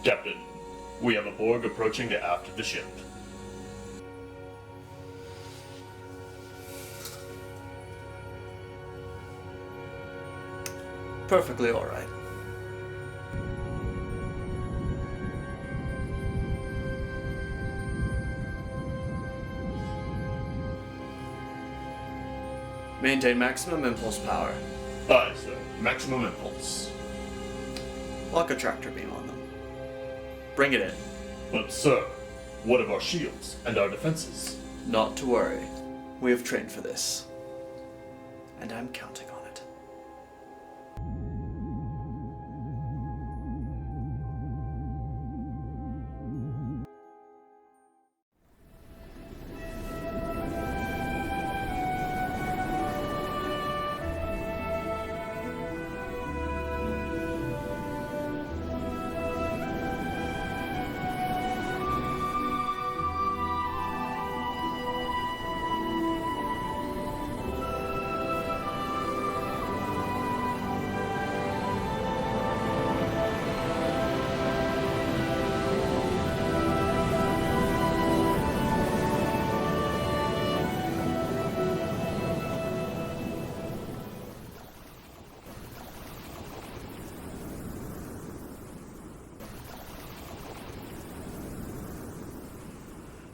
Captain, we have a Borg approaching the aft of the ship. Perfectly alright. Maintain maximum impulse power. Aye, sir. Maximum impulse. Lock a tractor beam on them. Bring it in. But, sir, what of our shields and our defenses? Not to worry. We have trained for this. And I'm counting on it.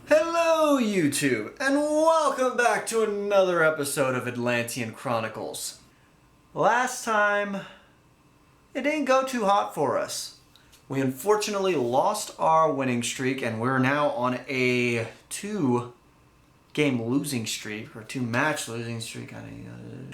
Hello, YouTube, and welcome back to another episode of Atlantean Chronicles. Last time, it didn't go too hot for us. We unfortunately lost our winning streak, and we're now on a 2-game losing streak, or 2-match losing streak.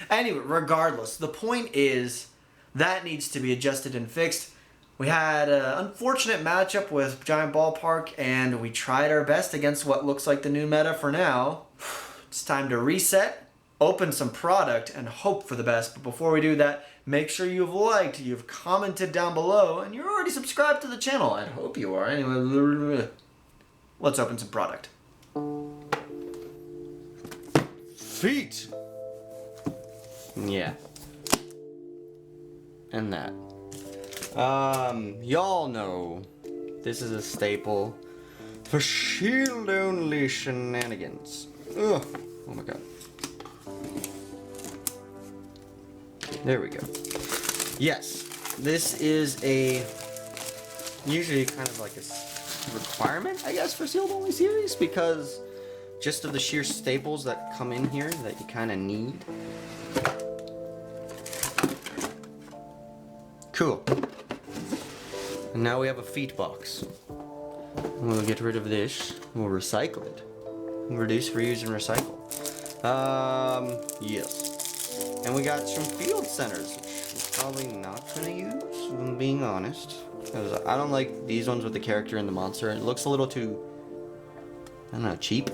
Anyway, regardless, the point is that needs to be adjusted and fixed. We had an unfortunate matchup with Giant Ballpark, and we tried our best against what looks like the new meta for now. It's time to reset, open some product, and hope for the best. But before we do that, make sure you've liked, you've commented down below, and you're already subscribed to the channel. I hope you are. Anyway, let's open some product. Feet! Yeah. And that. Y'all know this is a staple for shield-only shenanigans. Ugh. Oh my god. There we go. Yes, this is usually kind of like a requirement, I guess, for sealed-only series, because just of the sheer staples that come in here that you kind of need. Cool. And now we have a feet box. We'll get rid of this. We'll recycle it. Reduce, reuse, and recycle. Yes. And we got some field centers, which we're probably not gonna use, if I'm being honest. Because I don't like these ones with the character and the monster. It looks a little too, I don't know, cheap.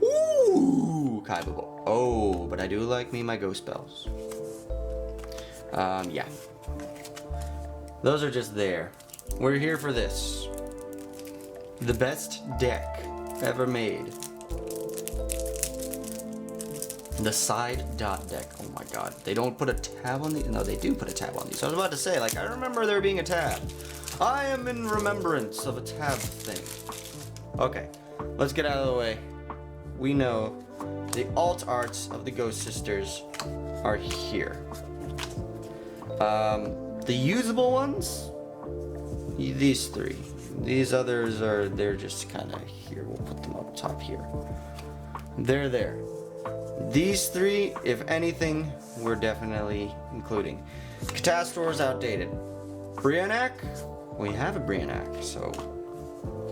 Ooh, Kaiba. Oh, but I do like me my ghost spells. Yeah. Those are just there. We're here for this. The best deck ever made. The side dot deck. Oh my god. They don't put a tab on these? No, they do put a tab on these. I was about to say, like, I remember there being a tab. I am in remembrance of a tab thing. Okay, let's get out of the way. We know the alt arts of the Ghost Sisters are here. The usable ones, these three. These others they're just kind of here. We'll put them up top here. They're there. These three, if anything, we're definitely including. Catastor's outdated. Brianak, we have a Brianak, so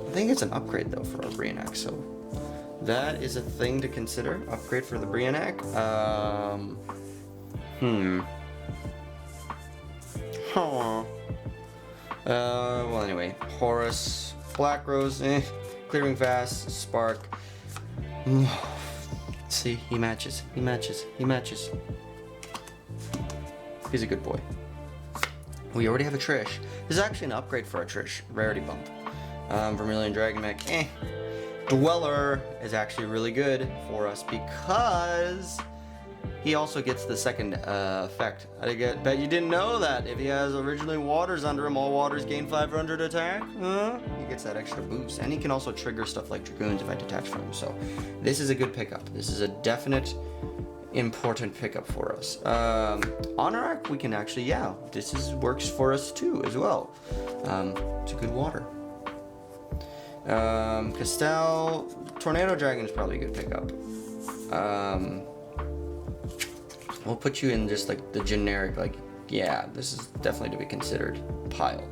I think it's an upgrade though for our Brianak, so that is a thing to consider. Upgrade for the Brianak. Well anyway, Horus, Black Rose, Clearing Fast, Spark. See, he matches. He's a good boy. We already have a Trish. This is actually an upgrade for our Trish. Rarity bump. Vermilion Dragon Mech, Dweller is actually really good for us because he also gets the second effect. Bet you didn't know that. If he has originally waters under him, all waters gain 500 attack. He gets that extra boost. And he can also trigger stuff like Dragoons if I detach from him. So this is a good pickup. This is a definite important pickup for us. Honor Arc, we can actually, yeah, works for us too as well. It's a good water. Castell, Tornado Dragon is probably a good pickup. We'll put you in just like the generic, like, yeah, this is definitely to be considered pile.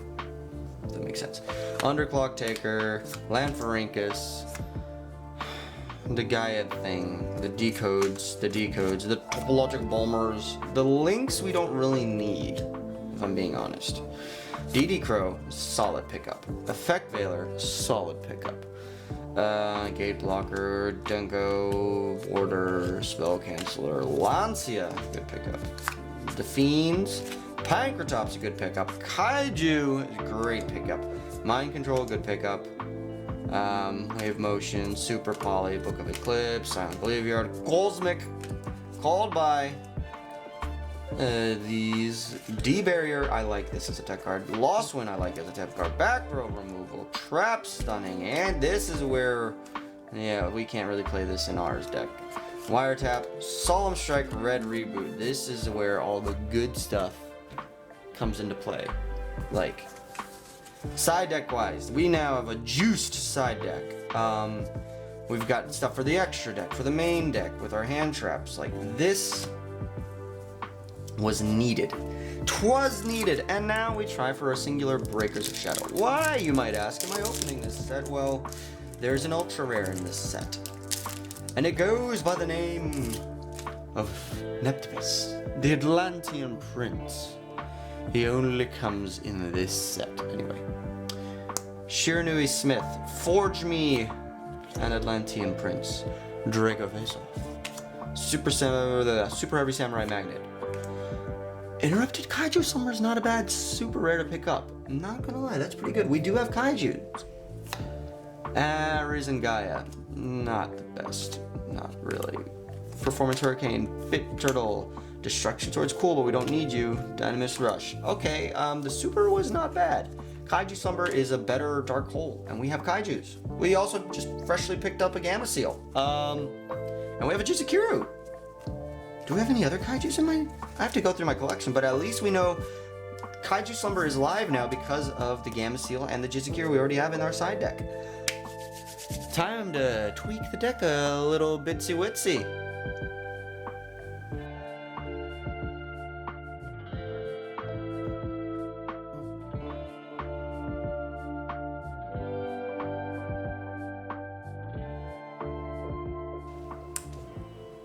If that makes sense. Underclock Taker, Lanfarinkus, the Gaia thing, the decodes, the topologic bombers. The links we don't really need, if I'm being honest. DD Crow, solid pickup. Effect Veiler, solid pickup. Gate Blocker, Dunko, Warder, Spell Canceller, Lancia, good pickup. The Fiends, Pancratop's a good pickup. Kaiju is a great pickup. Mind Control, good pickup. Wave Motion, Super Poly, Book of Eclipse, Silent Graveyard, Cosmic, called by these. D-Barrier, I like this as a tech card. Lost Wind, I like as a tech card. Back Row Removal, Trap Stunning, and this is where, yeah, we can't really play this in ours deck. Wiretap, Solemn Strike, Red Reboot. This is where all the good stuff comes into play. Like, side deck wise, we now have a juiced side deck. We've got stuff for the extra deck, for the main deck, with our hand traps. Like, this was needed. 'Twas needed, and now we try for a singular Breakers of Shadow. Why, you might ask, am I opening this set? Well, there's an ultra rare in this set, and it goes by the name of Neptunus, the Atlantean Prince. He only comes in this set. Anyway, Shiranui Smith, forge me an Atlantean Prince. Draco Face-Off. Super Heavy Samurai Magnet. Interrupted Kaiju Summer is not a bad super rare to pick up. I'm not gonna lie, that's pretty good. We do have Kaiju. Risen Gaia, not the best. Not really. Performance Hurricane, Fit Turtle, Destruction Sword's cool, but we don't need you. Dynamis Rush. Okay, the super was not bad. Kaiju Slumber is a better Dark Hole, and we have Kaijus. We also just freshly picked up a Gamma Seal. And we have a Jizukiru. Do we have any other Kaijus in my... I have to go through my collection, but at least we know Kaiju Slumber is live now because of the Gamma Seal and the Jizukiru we already have in our side deck. Time to tweak the deck a little bitsy-witsy.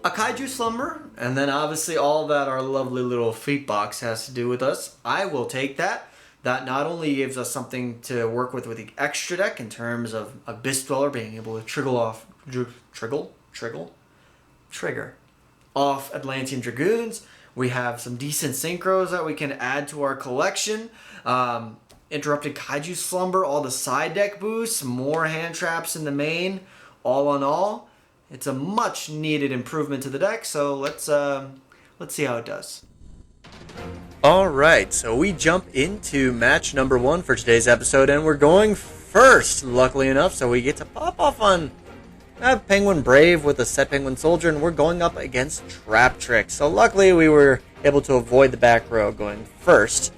A Kaiju Slumber, and then obviously all that our lovely little feat box has to do with us. I will take that. That not only gives us something to work with the extra deck in terms of Abyss Dweller being able to trigger off Atlantean Dragoons. We have some decent synchros that we can add to our collection. Interrupted Kaiju Slumber, all the side deck boosts, more hand traps in the main. All in all, it's a much needed improvement to the deck, so let's see how it does. Alright, so we jump into match number 1 for today's episode, and we're going first, luckily enough, so we get to pop off on Penguin Brave with a Set Penguin Soldier, and we're going up against Trap Trick. So luckily we were able to avoid the back row going first.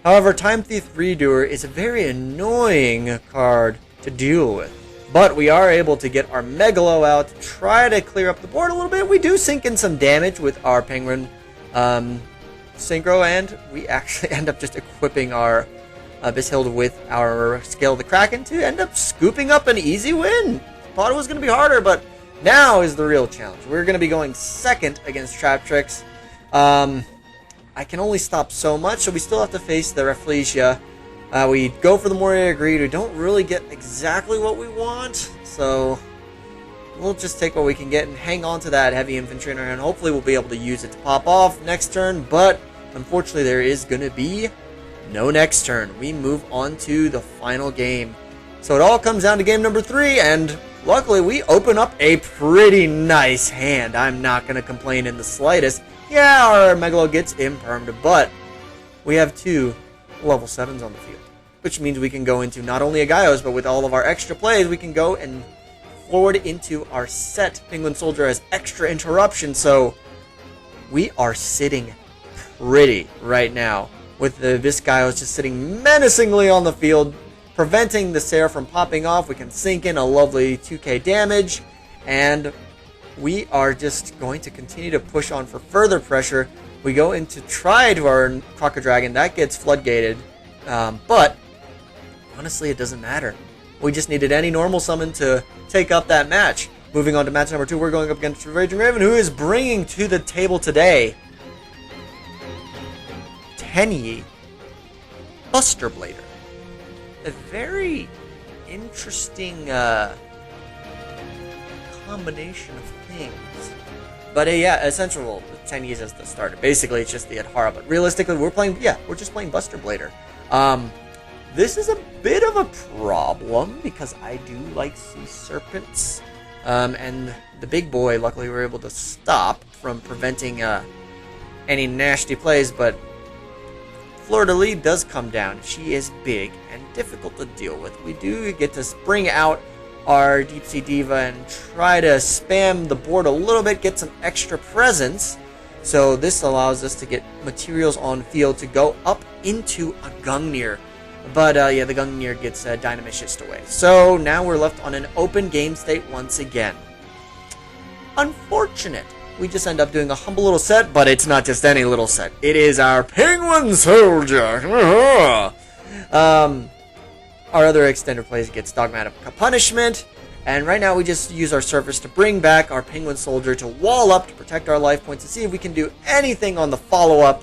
However, Time Thief Redoer is a very annoying card to deal with. But we are able to get our Megalo out, try to clear up the board a little bit. We do sink in some damage with our Penguin Synchro, and we actually end up just equipping our Abyss Hild with our Scale of the Kraken to end up scooping up an easy win. Thought it was going to be harder, but now is the real challenge. We're going to be going second against Trap Tricks. I can only stop so much, so we still have to face the Rafflesia. We go for the Moria Greed. We don't really get exactly what we want, so we'll just take what we can get and hang on to that heavy infantry in our hand. Hopefully we'll be able to use it to pop off next turn, but unfortunately there is going to be no next turn. We move on to the final game. So it all comes down to game number 3, and luckily we open up a pretty nice hand. I'm not going to complain in the slightest. Yeah, our Megalo gets impermed, but we have 2 level 7s on the field, which means we can go into not only a Yugioh's, but with all of our extra plays, we can go and forward into our set. Penguin Soldier as extra interruption, so we are sitting pretty right now with the Yugioh's just sitting menacingly on the field, preventing the Sarah from popping off. We can sink in a lovely 2k damage, and we are just going to continue to push on for further pressure. We go into try to our Crocodile, that gets floodgated, but honestly it doesn't matter. We just needed any normal summon to take up that match. Moving on to match number 2, we're going up against Raging Raven, who is bringing to the table today Tenyi Buster Blader. A very interesting combination of things. But yeah, essential 10 years as the starter. Basically, it's just the Adhara. But realistically, we're just playing Buster Blader. This is a bit of a problem because I do like sea serpents. And the big boy, luckily, we were able to stop from preventing any nasty plays. But Fleur de Lis does come down. She is big and difficult to deal with. We do get to bring out our Deep Sea Diva and try to spam the board a little bit, get some extra presence. So this allows us to get materials on field to go up into a Gungnir. But yeah, the Gungnir gets Dynamishist away. So now we're left on an open game state once again. Unfortunate. We just end up doing a humble little set, but it's not just any little set. It is our Penguin Soldier. Our other extended plays gets Dogmatic Punishment, and right now we just use our surface to bring back our Penguin Soldier to wall up to protect our life points to see if we can do anything on the follow-up.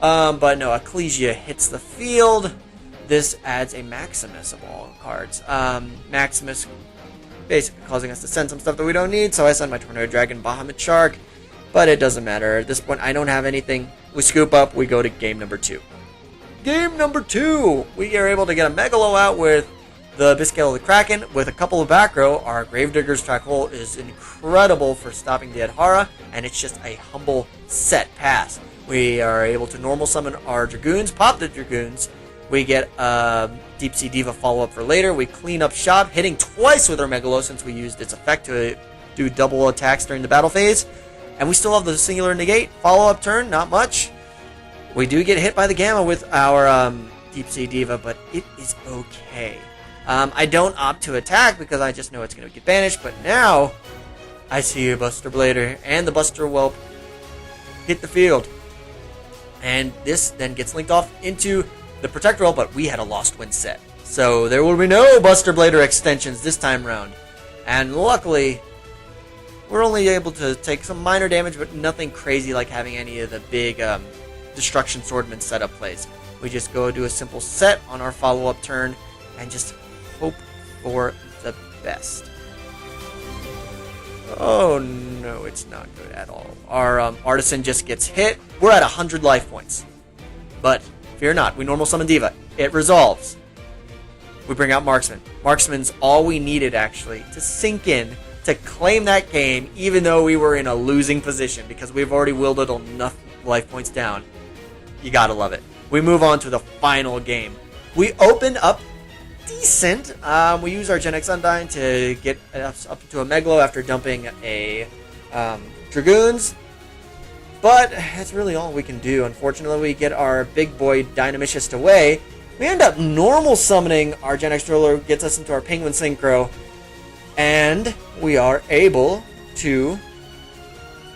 But no, Ecclesia hits the field. This adds a Maximus of all cards. Maximus basically causing us to send some stuff that we don't need, so I send my Tornado Dragon, Bahamut Shark, but it doesn't matter. At this point, I don't have anything. We scoop up, we go to game number 2. Game number 2, we are able to get a Megalo out with the Biscale of the Kraken with a couple of back row. Our Gravedigger's Track Hole is incredible for stopping the Adhara, and it's just a humble set pass. We are able to normal summon our Dragoons, pop the Dragoons. We get a Deep Sea Diva follow-up for later. We clean up shop, hitting twice with our Megalo since we used its effect to do double attacks during the battle phase. And we still have the singular negate. Follow-up turn, not much. We do get hit by the Gamma with our Deep Sea Diva, but it is okay. I don't opt to attack because I just know it's going to get banished, but now I see a Buster Blader and the Buster Whelp hit the field. And this then gets linked off into the Protect Roll, but we had a Lost Wind set. So there will be no Buster Blader extensions this time round. And luckily, we're only able to take some minor damage, but nothing crazy like having any of the big Destruction Swordman setup plays. We just go do a simple set on our follow-up turn and just hope for the best. Oh no, it's not good at all. Our Artisan just gets hit. We're at 100 life points. But fear not, we normal summon Diva. It resolves. We bring out Marksman. Marksman's all we needed, actually, to sink in, to claim that game, even though we were in a losing position, because we've already wielded enough life points down. You gotta love it. We move on to the final game. We open up decent. We use our Gen X Undyne to get us up to a Megalo after dumping a Dragoons. But that's really all we can do. Unfortunately, we get our big boy Dynamishist away. We end up normal summoning our Gen X Driller, gets us into our Penguin Synchro, and we are able to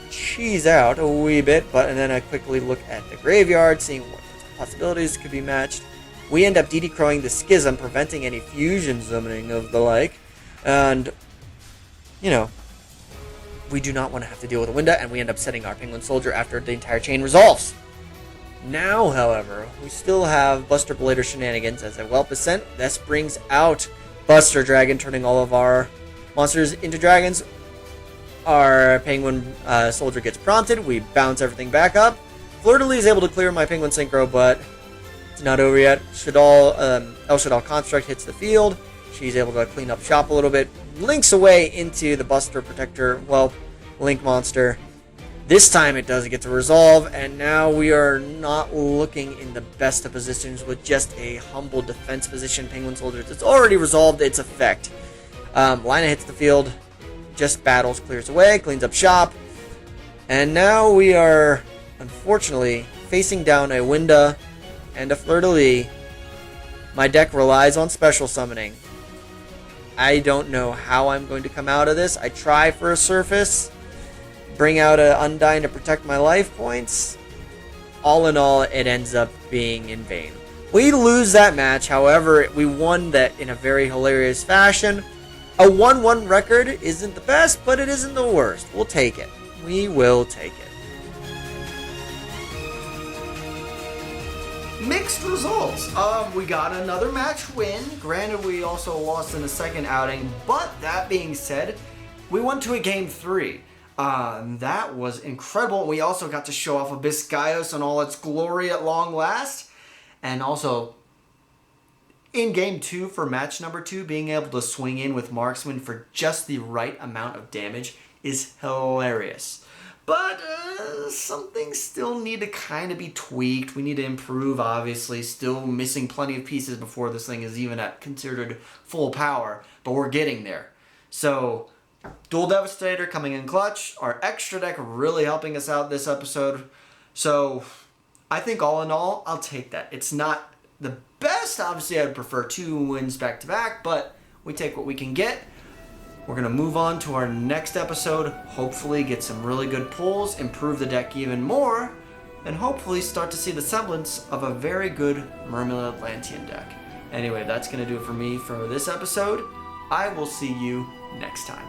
cheese out a wee bit, and then I quickly look at the graveyard, seeing what possibilities could be matched. We end up DD Crowing the Schism, preventing any fusion summoning of the like, and, you know, we do not want to have to deal with a Winda, and we end up setting our Penguin Soldier after the entire chain resolves. Now, however, we still have Buster Blader shenanigans as a Whelp is sent. This brings out Buster Dragon, turning all of our monsters into dragons. Our Penguin Soldier gets prompted. We bounce everything back up. Fleur de Lis is able to clear my Penguin Synchro, but it's not over yet. El Shadal Construct hits the field. She's able to clean up shop a little bit. Links away into the Buster Protector, well, Link Monster. This time it does get to resolve, and now we are not looking in the best of positions with just a humble defense position. Penguin Soldiers, it's already resolved its effect. Lina hits the field, just battles, clears away, cleans up shop, and now we are, unfortunately, facing down a Winda and a Fleur-de-Lis. My deck relies on special summoning. I don't know how I'm going to come out of this. I try for a Surface, bring out an Undyne to protect my life points. All in all, it ends up being in vain. We lose that match, however, we won that in a very hilarious fashion. A 1-1 record isn't the best, but it isn't the worst. We'll take it. We will take it. Mixed results. We got another match win. Granted, we also lost in the second outing, but that being said, we went to a game 3. That was incredible. We also got to show off Abyssgaios in all its glory at long last. And also, in game 2 for match number 2, being able to swing in with Marksman for just the right amount of damage is hilarious. But some things still need to kind of be tweaked. We need to improve, obviously. Still missing plenty of pieces before this thing is even at considered full power. But we're getting there. So, Dual Devastator coming in clutch. Our extra deck really helping us out this episode. So, I think all in all, I'll take that. It's not the best. Obviously, I'd prefer 2 wins back-to-back. But we take what we can get. We're going to move on to our next episode, hopefully get some really good pulls, improve the deck even more, and hopefully start to see the semblance of a very good Mermaid Atlantean deck. Anyway, that's going to do it for me for this episode. I will see you next time.